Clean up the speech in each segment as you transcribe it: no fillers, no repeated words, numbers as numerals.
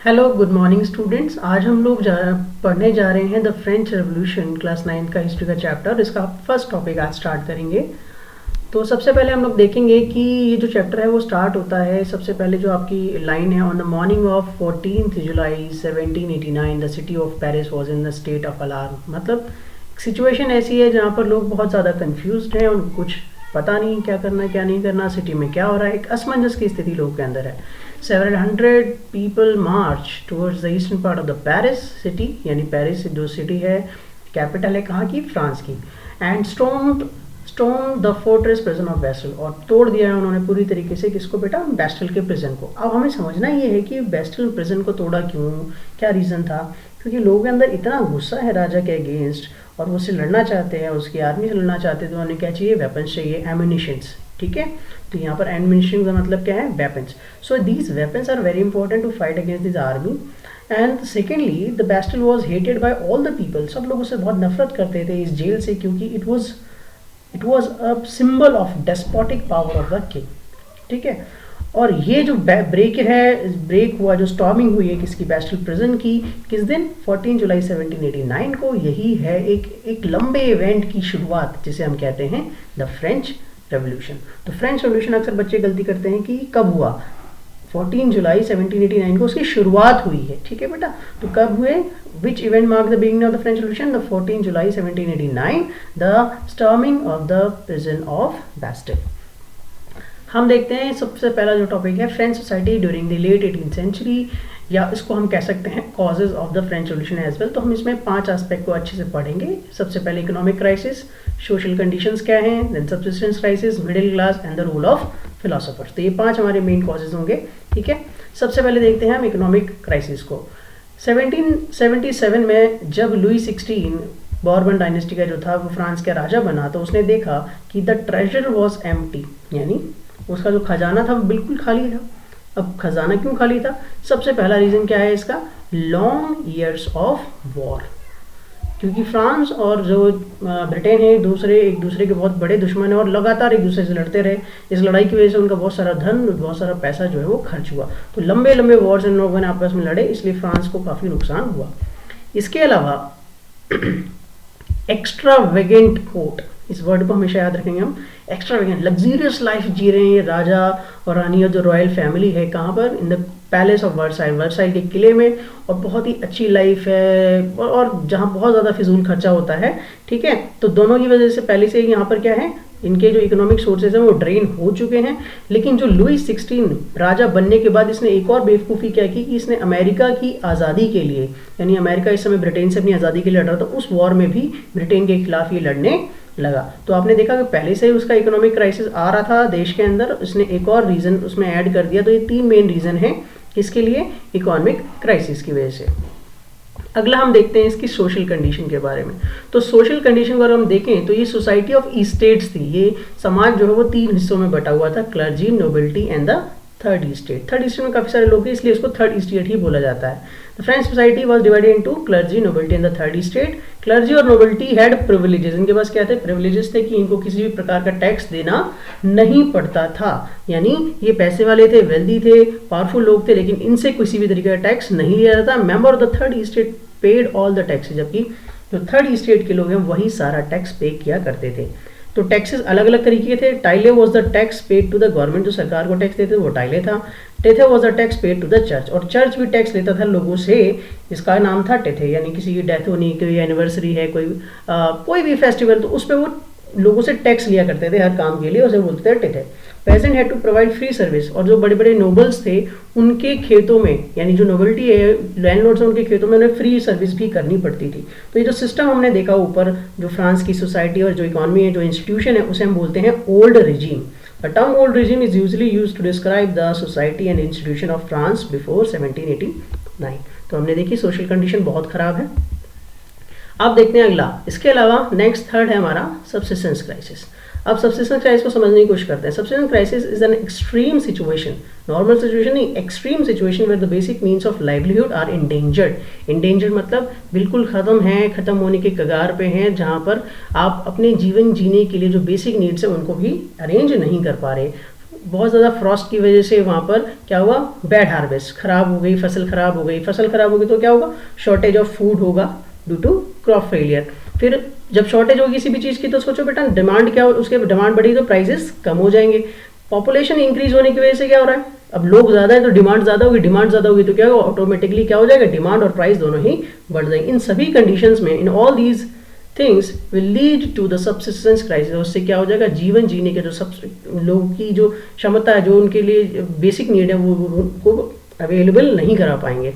Hello good morning students. आज हम लोग पढ़ने जा रहे हैं द फ्रेंच रेवोल्यूशन क्लास 9 का हिस्ट्री का चैप्टर। इसका फर्स्ट टॉपिक आज स्टार्ट करेंगे। तो सबसे पहले हम लोग देखेंगे कि ये जो चैप्टर है वो स्टार्ट होता है। सबसे पहले जो आपकी लाइन है, on the morning of 14 July 1789 the city of Paris was in the state of alarm. मतलब सिचुएशन ऐसी है जहाँ पर लोग बहुत ज़्यादा कन्फ्यूज्ड हैं, उनको कुछ पता नहीं क्या करना क्या नहीं करना, सिटी में क्या हो रहा है, एक असमंजस की स्थिति लोगों के अंदर है। Several hundred people march towards the eastern part of the Paris city, यानी पेरिस जो सिटी है, कैपिटल है कहाँ की, फ्रांस की, and stormed the fortress prison of Bastille, और तोड़ दिया है उन्होंने पूरी तरीके से किसको बेटा, बेस्टल के प्रिजन को। अब हमें समझना ये है कि बेस्टल प्रिजन को तोड़ा क्यों, क्या रीज़न था, क्योंकि लोगों के अंदर इतना गुस्सा है राजा के अगेंस्ट और वो उससे लड़ना चाहते हैं, उसकी आर्मी से लड़ना चाहते हैं, तो उन्हें क्या चाहिए, वेपन्स चाहिए, एम्यूनिशंस। ठीक है, तो यहाँ पर एम्यूनिशन का मतलब क्या है, weapons. So these weapons are very important to fight against this army. And secondly the Bastille was hated by all the people, सब लोग उससे बहुत नफरत करते थे इस जेल से, क्योंकि it was a symbol of despotic power of the king. ठीक है, और ये जो ब्रेक हुआ, जो स्टॉर्मिंग हुई है किसकी, बेस्टल प्रिजन की, किस दिन, 14 जुलाई 1789 को। यही है एक लंबे इवेंट की शुरुआत, जिसे हम कहते हैं द फ्रेंच रेवोल्यूशन। तो फ्रेंच रेवोल्यूशन अक्सर बच्चे गलती करते हैं कि कब हुआ, 14 जुलाई 1789 को उसकी शुरुआत हुई है। ठीक है बेटा, तो कब हुए, which event mark the beginning of the French revolution, the 14 July 1789, the storming of the prison of Bastille. हम देखते हैं सबसे पहला जो टॉपिक है, French society during the late 18th century, या इसको हम कह सकते हैं causes of the French revolution as well. तो हम इसमें 5 एस्पेक्ट को अच्छे से पढ़ेंगे। सबसे पहले इकोनॉमिक क्राइसिस, सोशल कंडीशंस क्या हैं, then subsistence crisis, middle class and the role of philosophers. तो ये 5 हमारे मेन कॉजेज होंगे। ठीक है, सबसे पहले देखते हैं हम इकोनॉमिक क्राइसिस को। 1777 में जब लुई 16 बॉर्बन डायनेस्टी का जो था वो फ्रांस का राजा बना, तो उसने देखा कि द ट्रेजर वॉज एम्प्टी, यानी उसका जो खजाना था वो बिल्कुल खाली था। अब खजाना क्यों खाली था, सबसे पहला रीज़न क्या है इसका, लॉन्ग ईयर्स ऑफ वॉर। क्योंकि फ्रांस और जो ब्रिटेन है एक दूसरे के बहुत बड़े दुश्मन है और लगातार एक दूसरे से लड़ते रहे। इस लड़ाई की वजह से उनका बहुत सारा धन, बहुत सारा पैसा जो है वो खर्च हुआ। तो लंबे लंबे वॉर्स इन लोगों ने आपस में लड़े, इसलिए फ्रांस को काफ़ी नुकसान हुआ। इसके अलावा एक्स्ट्रावेगेंट कोर्ट, इस वर्ड को हमेशा याद रखेंगे हम, एक्स्ट्रावेगेंट लग्जरियस लाइफ जी रहे हैं ये राजा और रानी और जो रॉयल फैमिली है, कहाँ पर, in the palace of Versailles के किले में, और बहुत ही अच्छी लाइफ है और जहाँ बहुत ज़्यादा फिजूल खर्चा होता है। ठीक है, तो दोनों की वजह से पहले से यहाँ पर क्या है, इनके जो इकोनॉमिक सोर्सेज हैं वो ड्रेन हो चुके हैं। लेकिन जो लुई 16 राजा बनने के बाद इसने एक और बेवकूफ़ी क्या की कि इसने अमेरिका की आज़ादी के लिए, यानी अमेरिका इस समय ब्रिटेन से अपनी आज़ादी के लिए लड़ रहा था, उस वॉर में भी ब्रिटेन के खिलाफ ये लड़ने लगा। तो आपने देखा कि पहले से ही उसका इकोनॉमिक क्राइसिस आ रहा था देश के अंदर, इसने एक और रीज़न उसमें ऐड कर दिया। तो ये 3 मेन रीज़न है किसके लिए, इकोनॉमिक क्राइसिस की वजह से। अगला हम देखते हैं इसकी सोशल कंडीशन के बारे में। तो सोशल कंडीशन अगर हम देखें तो ये सोसाइटी ऑफ इस्टेट्स थी। ये समाज जो है वो 3 हिस्सों में बटा हुआ था, clergy, nobility and the third estate. Third estate में काफ़ी सारे लोग हैं, इसलिए उसको थर्ड इस्टेट ही बोला जाता है। The French society was divided into clergy, nobility and the third estate. Clergy और नोबिलिटी हैड प्रिविलेजेस, इनके पास क्या थे, प्रिविलेजेस थे कि इनको किसी भी प्रकार का टैक्स देना नहीं पड़ता था। यानी ये पैसे वाले थे, वेल्दी थे, पावरफुल लोग थे, लेकिन इनसे किसी भी तरीके का टैक्स नहीं लिया जाता। Member of the third estate paid all the taxes, जबकि जो थर्ड इस्टेट के लोग हैं वही सारा टैक्स पे किया करते थे। तो टैक्सेस अलग अलग तरीके के थे। Taille was the tax paid to the government, जो सरकार को टैक्स देते थे वो टाइले था। Tithe was the tax paid to the church, और चर्च भी टैक्स लेता था लोगों से, इसका नाम था टेथे। यानी किसी की डेथ होनी, कोई एनिवर्सरी है, कोई भी फेस्टिवल, तो उस पर वो लोगों से टैक्स लिया करते थे हर काम के लिए, उसे बोलते थे tithe. Peasant had to provide free service, और जो बड़े बड़े नोबल्स थे उनके खेतों में, यानी जो नोबलिटी है, लैंडलॉर्ड्स हैं, उनके खेतों में उन्हें फ्री सर्विस भी करनी पड़ती थी। तो ये जो सिस्टम हमने देखा ऊपर, जो फ्रांस की सोसाइटी और जो इकोनॉमी है, जो इंस्टीट्यूशन है, उसे हम बोलते हैं old regime. The term old regime is usually used to describe the society and institution of France before 1789। तो हमने देखी सोशल कंडीशन बहुत खराब है। अब देखते हैं अगला, इसके अलावा नेक्स्ट थर्ड है हमारा सब्सिस्टेंस क्राइसिस। अब सब्सिस्टेंस क्राइसिस को समझने की कोशिश करते हैं। Subsistence crisis is an extreme situation, normal situation नहीं, extreme situation where the basic means of livelihood are endangered. Endangered मतलब बिल्कुल खत्म होने के कगार पे हैं, जहाँ पर आप अपने जीवन जीने के लिए जो बेसिक नीड्स है उनको भी अरेंज नहीं कर पा रहे। बहुत ज़्यादा फ्रॉस्ट की वजह से वहाँ पर क्या हुआ, बैड हार्वेस्ट, खराब हो गई फसल, खराब हो गई फसल, खराब हो गई तो क्या होगा, शॉर्टेज ऑफ फूड होगा ड्यू टू क्रॉप फेलियर। फिर जब शॉर्टेज होगी किसी भी चीज़ की तो सोचो बेटा डिमांड क्या हो, उसके डिमांड बढ़ी तो प्राइसेस कम हो जाएंगे। पॉपुलेशन इंक्रीज होने की वजह से क्या हो रहा है, अब लोग ज़्यादा है तो डिमांड ज़्यादा होगी, डिमांड ज़्यादा होगी तो क्या होगा, ऑटोमेटिकली क्या हो जाएगा, डिमांड और प्राइस दोनों ही बढ़ जाएंगे। इन सभी कंडीशंस में, in all these things will lead to the subsistence crisis. उससे क्या हो जाएगा, जीवन जीने के जो सब लोगों की जो क्षमता है, जो उनके लिए बेसिक नीड है, वो उनको अवेलेबल नहीं करा पाएंगे।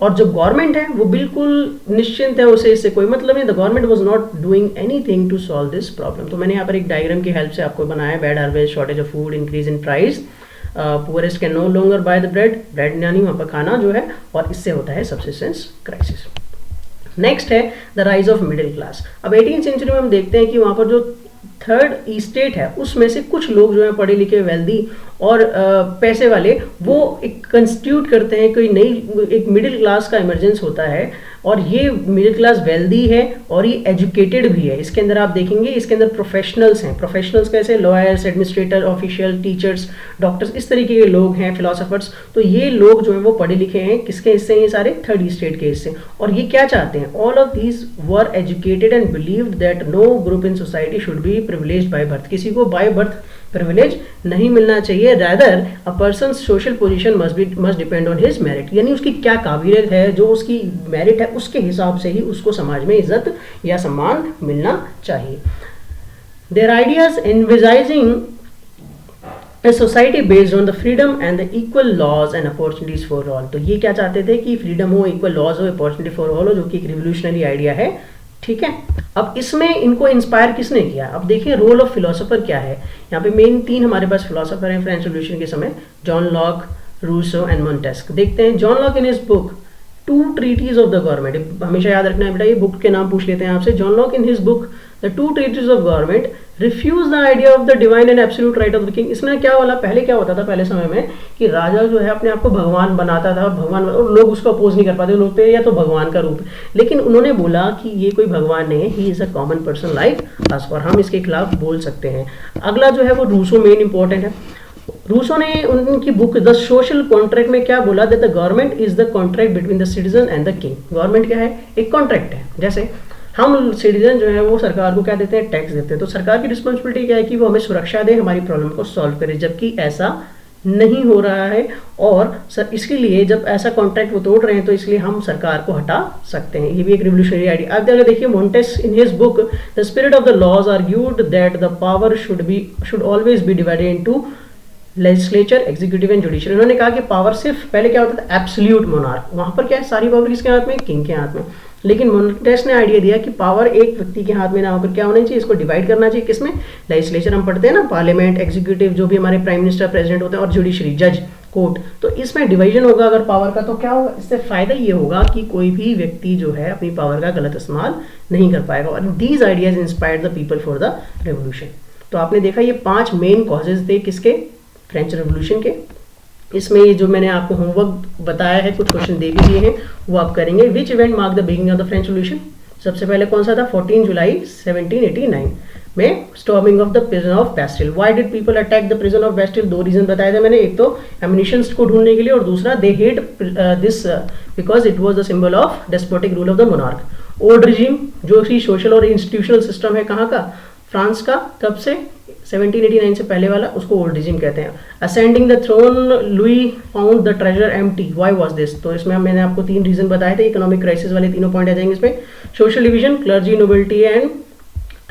और जो गवर्नमेंट है वो बिल्कुल निश्चिंत है, उसे इससे कोई मतलब नहीं, the government was not doing anything to solve this problem. तो मैंने यहाँ पर एक डायग्राम की हेल्प से आपको बनाया है, bad harvest, shortage of food, increase in price, poorest can no longer buy the bread, bread यानी वहाँ पर खाना जो है, और इससे होता है सबसिस्टेंस क्राइसिस। नेक्स्ट है the rise of middle class. अब 18वीं सेंचुरी में हम देखते हैं कि वहाँ पर जो थर्ड स्टेट है उसमें से कुछ लोग जो है पढ़े लिखे, वेल्दी और पैसे वाले, वो एक कंस्टिट्यूट करते हैं कोई नई एक मिडिल क्लास का इमरजेंस होता है। और ये मिडिल क्लास वेल्दी है और ये एजुकेटेड भी है। इसके अंदर आप देखेंगे, इसके अंदर प्रोफेशनल्स हैं। प्रोफेशनल्स कैसे, lawyers, administrator, official, teachers, doctors, इस तरीके के लोग हैं, फिलोसफर्स। तो ये लोग जो हैं वो पढ़े लिखे हैं, किसके हिस्से हैं ये सारे, थर्ड स्टेट के हिस्से। और ये क्या चाहते हैं, all of these were educated and believed that no group in society should be privileged by birth. किसी को बाय बर्थ प्रिविलेज नहीं मिलना चाहिए, rather a person social position must depend on his merit. यानी उसकी क्या काबिलियत है, जो उसकी मेरिट है उसके हिसाब से ही उसको समाज में इज्जत या सम्मान मिलना चाहिए। Their ideas envisaging a society based on the freedom and the equal laws and opportunities for all। तो ये क्या चाहते थे कि फ्रीडम हो, इक्वल लॉज हो, अपॉर्चुनिटी फॉर ऑल हो, जो कि एक रिवोल्यूशनरी आइडिया है। ठीक है, अब इसमें इनको इंस्पायर किसने किया, अब देखिए रोल ऑफ फिलोसोफर क्या है। यहाँ पे मेन 3 हमारे पास फिलोसोफर हैं फ्रेंच रिवोल्यूशन के समय, John Locke, Rousseau and Montesquieu. देखते हैं John Locke in his book two treaties of the government. हमेशा याद रखना है बेटा, ये बुक के नाम पूछ लेते हैं आपसे। John Locke in his book the two treaties of government refuse the idea of the divine and absolute right of the king. इसमें क्या वाला, पहले क्या होता था, पहले समय में कि राजा जो है अपने आप को भगवान बनाता था, भगवान, और लोग उसको अपोज नहीं कर पाते, लोग तो या तो भगवान का रूप। लेकिन उन्होंने बोला कि ये कोई भगवान नहीं है, he is a common person like us, और हम इसके खिलाफ बोल सकते हैं। अगला जो है वो रूसो मेन इंपॉर्टेंट है। रूसो ने उनकी बुक द सोशल कॉन्ट्रैक्ट में क्या बोला, that the government is the contract between the citizen and the king. Government क्या है, एक कॉन्ट्रैक्ट है। जैसे हम सिटीजन जो है वो सरकार को क्या देते हैं, टैक्स देते हैं। तो सरकार की रिस्पॉन्सिबिलिटी क्या है कि वो हमें सुरक्षा दे, हमारी प्रॉब्लम को सॉल्व करे, जबकि ऐसा नहीं हो रहा है। और सर इसके लिए जब ऐसा कॉन्ट्रैक्ट वो तोड़ रहे हैं तो इसलिए हम सरकार को हटा सकते हैं। ये भी एक रिवोल्यूशनरी आइडिया। अब अगर देखिए Montesquieu in his book the spirit of the laws argued that the power should always be divided into legislature, executive and judicial. उन्होंने कहा कि पावर सिर्फ पहले क्या होता था, एब्सोल्यूट मोनार्क, वहां पर क्या है, सारी पावर किसके हाथ में, किंग के हाथ में। लेकिन मोंटेस ने आइडिया दिया कि पावर एक व्यक्ति के हाथ में ना होकर क्या होना चाहिए, इसको डिवाइड करना चाहिए। किसमें, लेजिस्लेचर हम पढ़ते हैं ना, पार्लियामेंट, एग्जीक्यूटिव जो भी हमारे प्राइम मिनिस्टर, प्रेसिडेंट होते हैं, और जुडिशरी, जज, कोर्ट। तो इसमें डिवीजन होगा अगर पावर का, तो क्या होगा, इससे फायदा ये होगा कि कोई भी व्यक्ति जो है अपनी पावर का गलत इस्तेमाल नहीं कर पाएगा। और these ideas inspired the people for the revolution. तो आपने देखा ये 5 मेन कॉजेज थे किसके, फ्रेंच रेवोल्यूशन के। इसमें ये जो मैंने आपको होमवर्क बताया है, कुछ क्वेश्चन दे भी दिए हैं, वो आप करेंगे। Which event mark the beginning of the French revolution, सबसे पहले कौन सा था, 14 जुलाई 1789 में storming of the prison of Bastille. Why did people attack the prison of Bastille, 2 reason बताए थे मैंने, एक तो एमिनिशंस को ढूंढने के लिए, और दूसरा they hate this because it was the symbol of despotic rule of the monarch. Old regime जो कि सोशल और इंस्टीट्यूशनल सिस्टम है, कहाँ का, फ्रांस का, कब से, 1789 से पहले वाला, उसको ओल्ड रिजीम कहते हैं। Ascending the throne Louis found the treasure empty, why was this, तो इसमें मैंने आपको 3 रीजन बताए थे, इकोनॉमिक क्राइसिस वाले तीनों पॉइंट आ जाएंगे इसमें। Social division, clergy, nobility and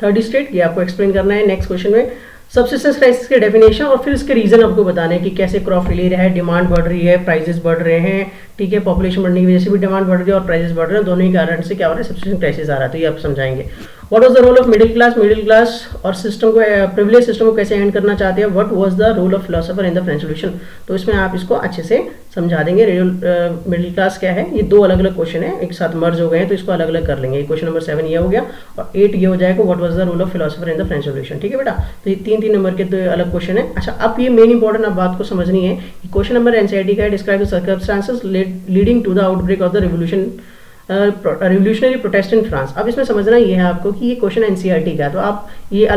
third state, ये आपको एक्सप्लेन करना है नेक्स्ट क्वेश्चन में। सबसिस्टेंस क्राइसिस के डेफिनेशन और फिर इसके रीजन आपको बताने हैं कि कैसे क्रॉप फेलियर है, डिमांड बढ़ रही है, प्राइसेस बढ़ रहे हैं, ठीक है, पॉपुलेशन बढ़ने की वजह से भी डिमांड बढ़ रही है और प्राइसेस बढ़ रहे हैं, दोनों ही कारण से क्या हो रहा है, सबसिस्टेंस क्राइसिस आ रहा है। तो ये आप समझाएंगे। What was the role of middle class, middle class और सिस्टम को, प्रिविलेज सिस्टम को कैसे एंड करना चाहते हैं। What was the role of philosopher in the French revolution, तो इसमें आप इसको अच्छे से समझा देंगे। मिडिल क्लास क्या है, ये 2 अलग अलग क्वेश्चन है, एक साथ मर्ज हो गए हैं तो इसको अलग अलग कर लेंगे। क्वेश्चन नंबर 7 ये हो गया और 8 ये हो जाएगा, what was the role of philosopher in the French revolution. ठीक है बेटा, तो ये 3 नंबर के 2 अलग क्वेश्चन है। अच्छा, अब ये मेन इंपॉर्टेंट आप बात को समझनी है कि क्वेश्चन नंबर एनसीईआरटी का है, describe the circumstances leading to the outbreak of the revolutionary protest in France. अब इसमें समझना ये है आपको कि ये क्वेश्चन एनसीईआरटी का है, तो आप ये